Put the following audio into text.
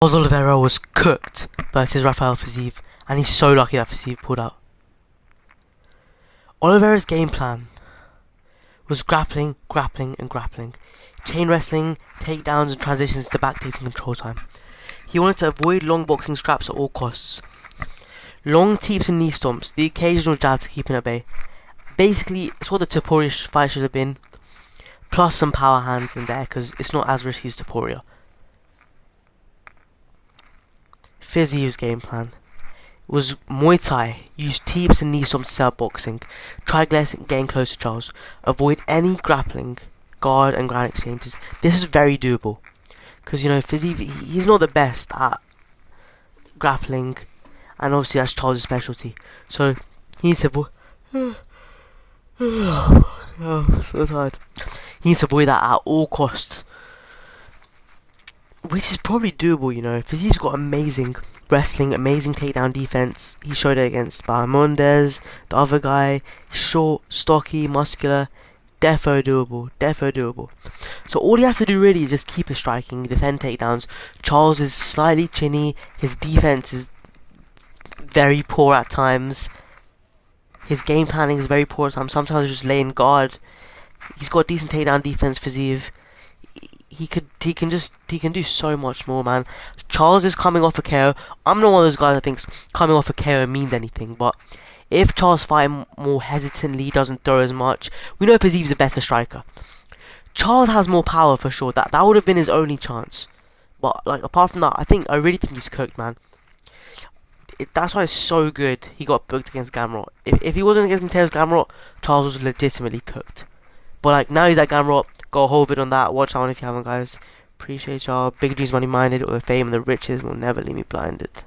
Oliveira was cooked versus Rafael Fiziev, and he's so lucky that Fiziev pulled out. Oliveira's game plan was grappling, grappling, and grappling. Chain wrestling, takedowns, and transitions to backtakes and control time. He wanted to avoid long boxing scraps at all costs. Long teeps and knee stomps, the occasional jab to keep him at bay. Basically, it's what the Topuria fight should have been, plus some power hands in there, because it's not as risky as Topuria. Fiziev's game plan was Muay Thai, use teeps and knee stomps to set up boxing, try getting close to Charles, avoid any grappling, guard and ground exchanges. This is very doable, because you know Fiziev, he's not the best at grappling, and obviously that's Charles' specialty, so he needs to avoid so tired. He needs to avoid that at all costs, which is probably doable, you know. Fiziev's got amazing wrestling, amazing takedown defense. He showed it against Bahamondes, the other guy. Short, stocky, muscular. Defo doable. So all he has to do really is just keep his striking, defend takedowns. Charles is slightly chinny. His defense is very poor at times. His game planning is very poor at times. Sometimes just laying guard. He's got decent takedown defense, Fiziev. He can do so much more, man. Charles is coming off a KO. I'm not one of those guys that thinks coming off a KO means anything, but if Charles fights more hesitantly, doesn't throw as much, we know Fiziev's a better striker. Charles has more power for sure. That would have been his only chance. But like apart from that, I really think he's cooked, man. That's why it's so good he got booked against Gamrot. If he wasn't against Mateus Gamrot, Charles was legitimately cooked. But like now he's at Gamrot. Got a whole vid on that. Watch that one if you haven't, guys. Appreciate y'all. Big dreams, money minded, or the fame and the riches will never leave me blinded.